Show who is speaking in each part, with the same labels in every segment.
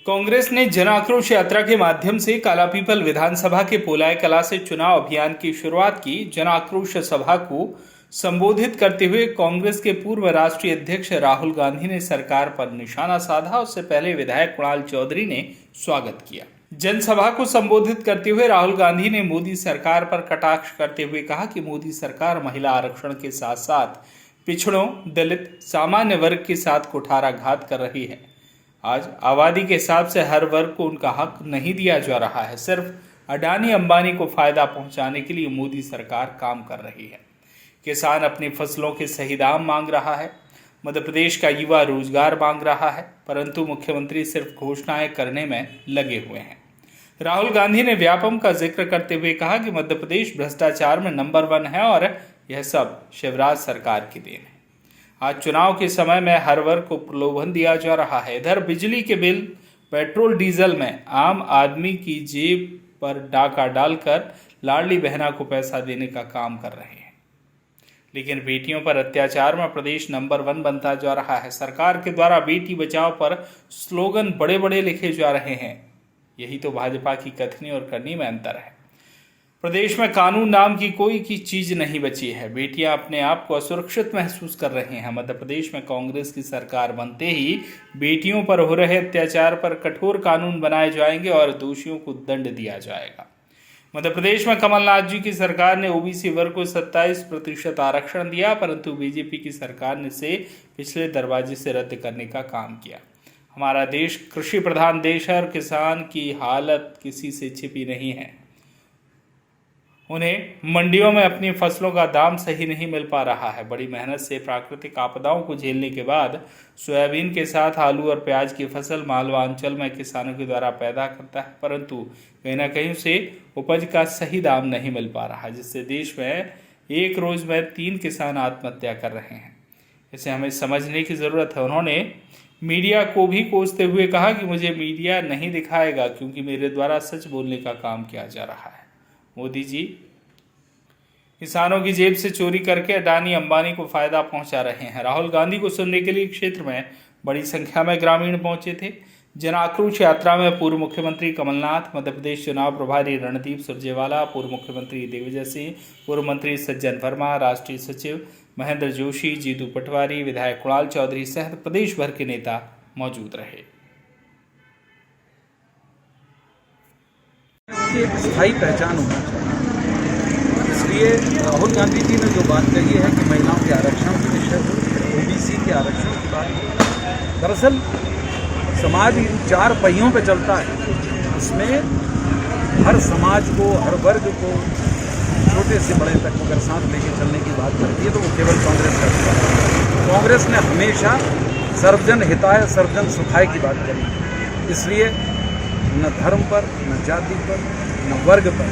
Speaker 1: कांग्रेस ने जन आक्रोश यात्रा के माध्यम से कालापीपल विधानसभा के पोलाय कला से चुनाव अभियान की शुरुआत की। जन आक्रोश सभा को संबोधित करते हुए कांग्रेस के पूर्व राष्ट्रीय अध्यक्ष राहुल गांधी ने सरकार पर निशाना साधा। उससे पहले विधायक कुणाल चौधरी ने स्वागत किया। जनसभा को संबोधित करते हुए राहुल गांधी ने मोदी सरकार पर कटाक्ष करते हुए कहा कि मोदी सरकार महिला आरक्षण के साथ साथ पिछड़ों, दलित, सामान्य वर्ग के साथ कुठाराघात कर रही है। आज आबादी के हिसाब से हर वर्ग को उनका हक नहीं दिया जा रहा है। सिर्फ अडानी अंबानी को फायदा पहुंचाने के लिए मोदी सरकार काम कर रही है। किसान अपनी फसलों के सही दाम मांग रहा है। मध्य प्रदेश का युवा रोजगार मांग रहा है, परंतु मुख्यमंत्री सिर्फ घोषणाएं करने में लगे हुए हैं। राहुल गांधी ने व्यापम का जिक्र करते हुए कहा कि मध्य प्रदेश भ्रष्टाचार में नंबर 1 है और यह सब शिवराज सरकार की देन है। आज चुनाव के समय में हर वर्ग को प्रलोभन दिया जा रहा है। इधर बिजली के बिल, पेट्रोल डीजल में आम आदमी की जेब पर डाका डालकर लाडली बहना को पैसा देने का काम कर रहे हैं, लेकिन बेटियों पर अत्याचार में प्रदेश नंबर 1 बनता जा रहा है। सरकार के द्वारा बेटी बचाओ पर स्लोगन बड़े बड़े लिखे जा रहे हैं। यही तो भाजपा की कथनी और करनी में अंतर है। प्रदेश में कानून नाम की कोई चीज नहीं बची है। बेटियां अपने आप को असुरक्षित महसूस कर रही हैं। मध्य प्रदेश में कांग्रेस की सरकार बनते ही बेटियों पर हो रहे अत्याचार पर कठोर कानून बनाए जाएंगे और दोषियों को दंड दिया जाएगा। मध्य प्रदेश में कमलनाथ जी की सरकार ने ओबीसी वर्ग को 27% आरक्षण दिया, परंतु बीजेपी की सरकार ने इसे पिछले दरवाजे से रद्द करने का काम किया। हमारा देश कृषि प्रधान देश है और किसान की हालत किसी से छिपी नहीं है। उन्हें मंडियों में अपनी फसलों का दाम सही नहीं मिल पा रहा है। बड़ी मेहनत से प्राकृतिक आपदाओं को झेलने के बाद सोयाबीन के साथ आलू और प्याज की फसल मालवा अंचल में किसानों के द्वारा पैदा करता है, परंतु कहीं ना कहीं से उपज का सही दाम नहीं मिल पा रहा, जिससे देश में एक रोज में 3 किसान आत्महत्या कर रहे हैं। इसे हमें समझने की ज़रूरत है। उन्होंने मीडिया को भी कोसते हुए कहा कि मुझे मीडिया नहीं दिखाएगा क्योंकि मेरे द्वारा सच बोलने का काम किया जा रहा है। मोदी जी किसानों की जेब से चोरी करके अडानी अंबानी को फायदा पहुंचा रहे हैं। राहुल गांधी को सुनने के लिए क्षेत्र में बड़ी संख्या में ग्रामीण पहुंचे थे। जन आक्रोश यात्रा में पूर्व मुख्यमंत्री कमलनाथ, मध्य प्रदेश चुनाव प्रभारी रणदीप सुरजेवाला, पूर्व मुख्यमंत्री दिग्विजय सिंह, पूर्व मंत्री सज्जन वर्मा, राष्ट्रीय सचिव महेंद्र जोशी, जीतू पटवारी, विधायक कुणाल चौधरी सहित प्रदेश भर के नेता मौजूद रहे।
Speaker 2: एक स्थायी पहचान होना चाहिए। इसलिए राहुल गांधी जी ने जो बात कही है कि महिलाओं के आरक्षण के विषय पर, ओबीसी के आरक्षण की बात, दरअसल समाज इन 4 पहियों पे चलता है। इसमें हर समाज को, हर वर्ग को, छोटे से बड़े तक अगर साथ लेके चलने की बात करती है तो वो केवल कांग्रेस करती है। कांग्रेस ने हमेशा सर्वजन हिताय सर्वजन सुखाय की बात करी। इसलिए न धर्म पर, न जाति पर, न वर्ग पर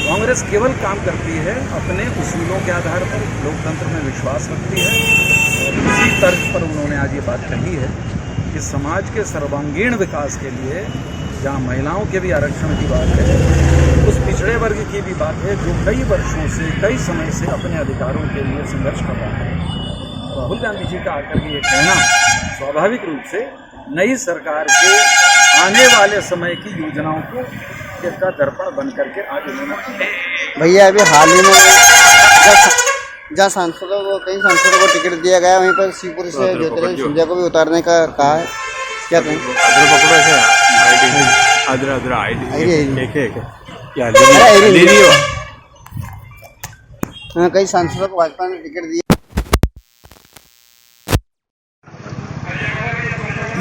Speaker 2: कांग्रेस केवल काम करती है अपने उसूलों के आधार पर, लोकतंत्र में विश्वास रखती है। और इसी तर्ज पर उन्होंने आज ये बात कही है कि समाज के सर्वांगीण विकास के लिए जहाँ महिलाओं के भी आरक्षण की बात है, उस पिछड़े वर्ग की भी बात है जो कई वर्षों से, कई समय से अपने अधिकारों के लिए संघर्ष कर रहा है। राहुल गांधी जी का आकर के ये कहना स्वाभाविक रूप से नई सरकार के आने वाले समय की योजनाओं को का दर्पण बन करके आगे लेना।
Speaker 3: भैया अभी हाल ही में जहाँ सांसदों को, कई सांसदों को टिकट दिया गया, वहीं पर शिवपुर से ज्योतिरादित्य सिंधिया को भी उतारने का कहा है। क्या कहें? कई सांसदों को भाजपा ने टिकट दिया।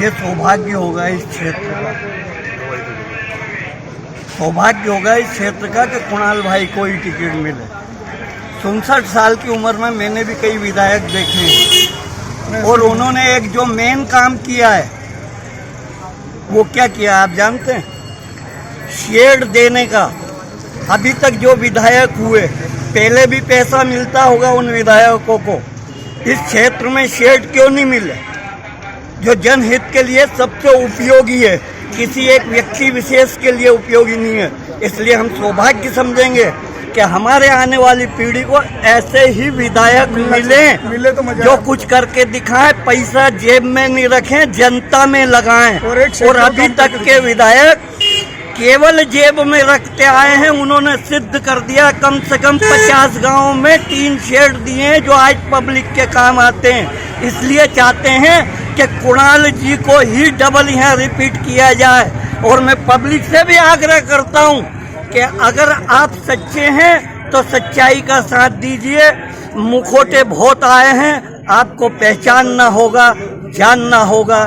Speaker 4: ये सौभाग्य होगा इस क्षेत्र का, सौभाग्य होगा इस क्षेत्र का कि कुणाल भाई को ही टिकट मिले। 64 साल की उम्र में मैंने भी कई विधायक देखे हैं और उन्होंने एक जो मेन काम किया है वो क्या किया आप जानते हैं? शेड देने का। अभी तक जो विधायक हुए, पहले भी पैसा मिलता होगा उन विधायकों को, इस क्षेत्र में शेड क्यों नहीं मिले जो जनहित के लिए सबसे उपयोगी है, किसी एक व्यक्ति विशेष के लिए उपयोगी नहीं है। इसलिए हम सौभाग्य समझेंगे कि हमारे आने वाली पीढ़ी को ऐसे ही विधायक मिले
Speaker 2: तो मजा
Speaker 4: जो कुछ करके दिखाएं, पैसा जेब में नहीं रखें, जनता में लगाएं। और अभी तक के विधायक केवल जेब में रखते आए हैं। उन्होंने सिद्ध कर दिया, कम से कम 50 गांवों में 3 शेड दिए हैं जो आज पब्लिक के काम आते हैं। इसलिए चाहते हैं कि कुणाल जी को ही डबल यहाँ रिपीट किया जाए। और मैं पब्लिक से भी आग्रह करता हूँ कि अगर आप सच्चे हैं तो सच्चाई का साथ दीजिए। मुखौटे बहुत आए हैं, आपको पहचानना होगा, जानना होगा,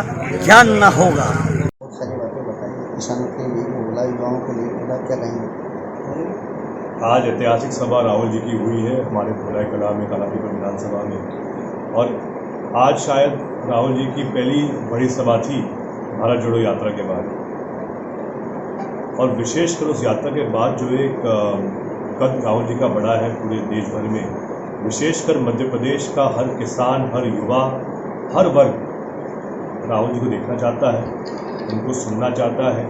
Speaker 4: जानना होगा।
Speaker 3: बहुत सारी बातें बताई, किसानों के लिए बोला, युवाओं के लिए बोला, क्या कहेंगे?
Speaker 5: आज ऐतिहासिक सभा राहुल जी की हुई है हमारे भोलाई कला में, कालापीपल विधानसभा में। और आज शायद राहुल जी की पहली बड़ी सभा थी भारत जोड़ो यात्रा के बाद। और विशेषकर उस यात्रा के बाद जो एक कद राहुल जी का बढ़ा है पूरे देश भर में, विशेषकर मध्य प्रदेश का हर किसान, हर युवा, हर वर्ग राहुल जी को देखना चाहता है, उनको सुनना चाहता है।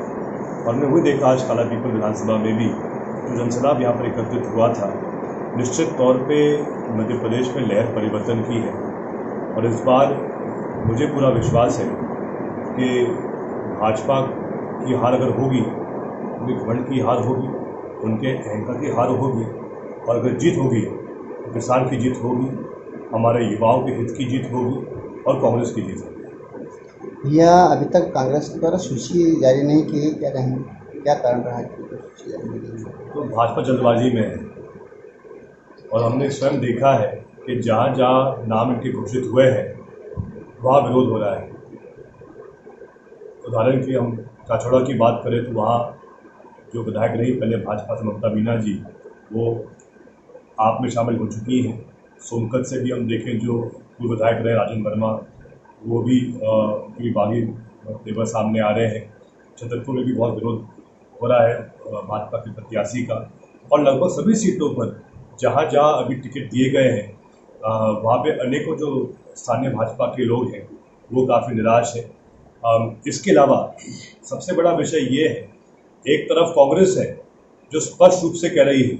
Speaker 5: और मैं वही देखा आज कालापीपल विधानसभा में भी जो जनसलाब यहाँ पर एकत्रित हुआ था, निश्चित तौर पे मध्य प्रदेश में लहर परिवर्तन की है। और इस बार मुझे पूरा विश्वास है कि भाजपा की हार अगर होगी, उनके घमंड की हार होगी, उनके अहंकार की हार होगी, और अगर जीत होगी तो किसान की जीत होगी, हमारे युवाओं के हित की जीत होगी और कांग्रेस की जीत होगी।
Speaker 3: भैया, अभी तक कांग्रेस द्वारा सूची जारी नहीं की है, क्या कहेंगे? क्या कारण रहा है कि सूची जारी नहीं की?
Speaker 5: तो भाजपा जल्दबाजी में है और हमने स्वयं देखा है कि जहाँ जहाँ नाम इनके घोषित हुए हैं वहाँ विरोध हो रहा है। उदाहरण की हम काछोड़ा की बात करें तो वहाँ जो विधायक रही पहले भाजपा से ममता मीना जी, वो आप में शामिल हो चुकी हैं। सोनकत से भी हम देखें जो पूर्व विधायक रहे राजन वर्मा, वो भी उनकी बागी तेवर सामने आ रहे हैं। छतरपुर में भी बहुत विरोध हो रहा है भाजपा के प्रत्याशी का। और लगभग सभी सीटों पर जहाँ जहाँ अभी टिकट दिए गए हैं वहाँ पे अनेकों जो स्थानीय भाजपा के लोग हैं वो काफ़ी निराश है। इसके अलावा सबसे बड़ा विषय ये है, एक तरफ कांग्रेस है जो स्पष्ट रूप से कह रही है,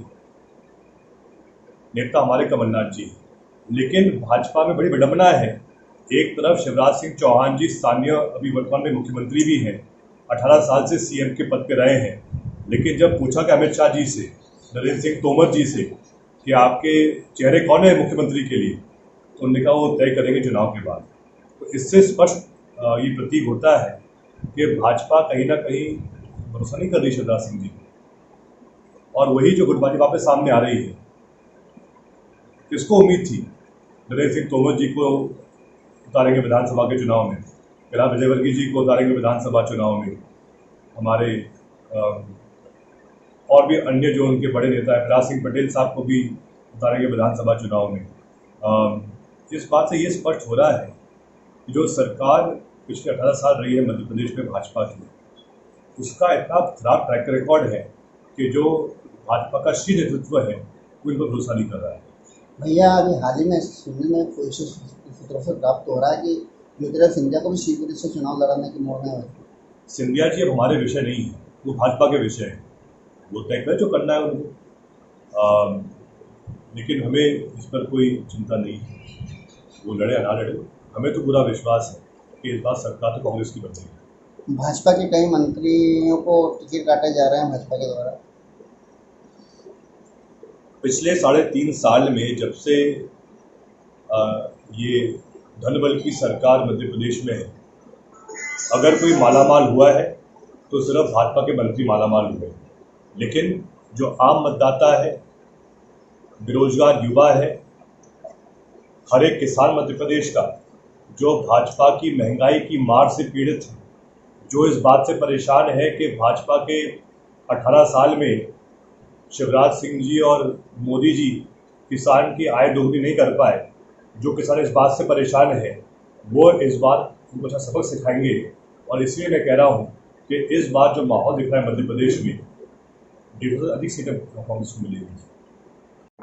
Speaker 5: नेता हमारे कमलनाथ जी, लेकिन भाजपा में बड़ी विडंबना है। एक तरफ शिवराज सिंह चौहान जी स्थानीय अभी वर्तमान में मुख्यमंत्री भी हैं, 18 साल से सीएम के पद पे रहे हैं, लेकिन जब पूछा कि अमित शाह जी से, नरेंद्र सिंह तोमर जी से कि आपके चेहरे कौन है मुख्यमंत्री के लिए, तो उन्होंने कहा वो तय करेंगे चुनाव के बाद। तो इससे स्पष्ट ये प्रतीक होता है कि भाजपा कहीं ना कहीं भरोसा नहीं कर रही शिवराज सिंह जी, और वही जो गुटबाजी वापस सामने आ रही है। किसको उम्मीद थी नरेंद्र सिंह तोमर जी को उतारेंगे विधानसभा के चुनाव में, फिर विजयवर्गीय जी को उतारेंगे विधानसभा चुनाव में, हमारे और भी अन्य जो उनके बड़े नेता है प्रहलाद सिंह पटेल साहब को भी उतारेंगे विधानसभा चुनाव में। इस बात से ये स्पष्ट हो रहा है कि जो सरकार पिछले 18 साल रही है मध्य प्रदेश में भाजपा की, उसका इतना खराब ट्रैक रिकॉर्ड है कि जो भाजपा का शीर्ष नेतृत्व है वो इन पर भरोसा नहीं कर रहा है।
Speaker 3: भैया, अभी हाल ही में सुनने में कोई सूत्रों से प्राप्त हो रहा है कि ज्योतिरादित्य सिंधिया को भी शिवपुरी से चुनाव लड़ाने की मोड़ में है।
Speaker 5: सिंधिया जी अब हमारे विषय नहीं है, वो भाजपा के विषय है, वो तय करें जो करना है उनको। लेकिन हमें इस पर कोई चिंता नहीं है, वो लड़े या ना लड़े, हमें तो पूरा विश्वास है कि इस बार सरकार तो कांग्रेस की बन रही है।
Speaker 3: भाजपा के कई मंत्रियों को टिकट काटे जा रहे हैं भाजपा के द्वारा।
Speaker 5: पिछले 3.5 साल में जब से ये धनबल की सरकार मध्य प्रदेश में है, अगर कोई मालामाल हुआ है तो सिर्फ भाजपा के मंत्री मालामाल हुए, लेकिन जो आम मतदाता है, बेरोजगार युवा है, हर एक किसान मध्य प्रदेश का जो भाजपा की महंगाई की मार से पीड़ित है, जो इस बात से परेशान है कि भाजपा के 18 साल में शिवराज सिंह जी और मोदी जी किसान की आय दोगुनी नहीं कर पाए, जो किसान इस बात से परेशान है, वो इस बार उनको अच्छा सबक सिखाएंगे। और इसलिए मैं कह रहा हूँ कि इस बार जो माहौल दिख रहा है मध्य प्रदेश में, 150 से अधिक सीटें कांग्रेस को मिलेगी।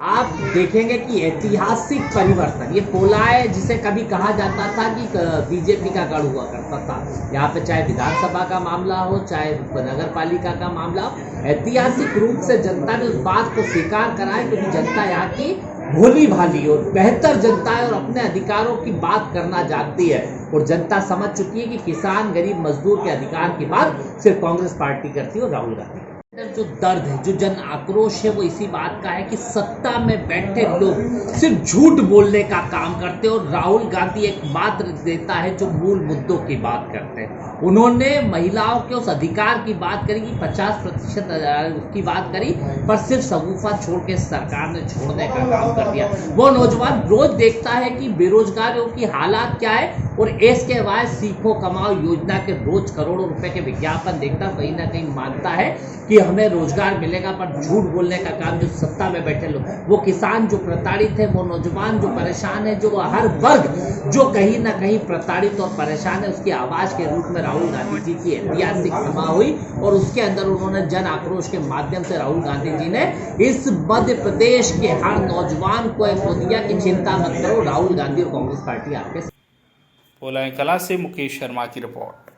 Speaker 6: आप देखेंगे कि ऐतिहासिक परिवर्तन, ये पोलाय जिसे कभी कहा जाता था कि बीजेपी का गढ़ हुआ करता था, यहाँ पे चाहे विधानसभा का मामला हो चाहे नगर पालिका का मामला हो, ऐतिहासिक रूप से जनता ने उस बात को स्वीकार करा है क्योंकि जनता यहाँ की भोली भाली और बेहतर जनता है और अपने अधिकारों की बात करना जानती है और जनता समझ चुकी है कि किसान गरीब मजदूर के अधिकार की बात सिर्फ कांग्रेस पार्टी करती है और राहुल गांधी। जो दर्द है, जो जन आक्रोश है, वो इसी बात का है कि सत्ता में बैठे लोग सिर्फ झूठ बोलने का काम करते हैं और राहुल गांधी एकमात्र देता है जो मूल मुद्दों की बात करते हैं। उन्होंने महिलाओं के उस अधिकार की बात करी कि 50% की बात करी, पर सिर्फ सगुफा छोड़ के सरकार ने छोड़ने का काम कर दिया। वो नौजवान रोज देखता है कि बेरोजगारों की हालात क्या है और इसके बाद सीखो कमाओ योजना के रोज करोड़ों रुपए के विज्ञापन देखता, कहीं ना कहीं मानता है कि हमें रोजगार मिलेगा, पर झूठ बोलने का काम जो सत्ता में बैठे लोग, वो किसान जो प्रताड़ित है, वो नौजवान जो परेशान है, जो हर वर्ग जो कहीं ना कहीं प्रताड़ित और परेशान है, उसकी आवाज के रूप में राहुल गांधी जी की ऐतिहासिक सभा हुई और उसके अंदर उन्होंने जन आक्रोश के माध्यम से राहुल गांधी जी ने इस मध्य प्रदेश के हर नौजवान को एक दिया कि चिंता मत करो, राहुल गांधी और कांग्रेस पार्टी आपके।
Speaker 1: पोलाय कला से मुकेश शर्मा की रिपोर्ट।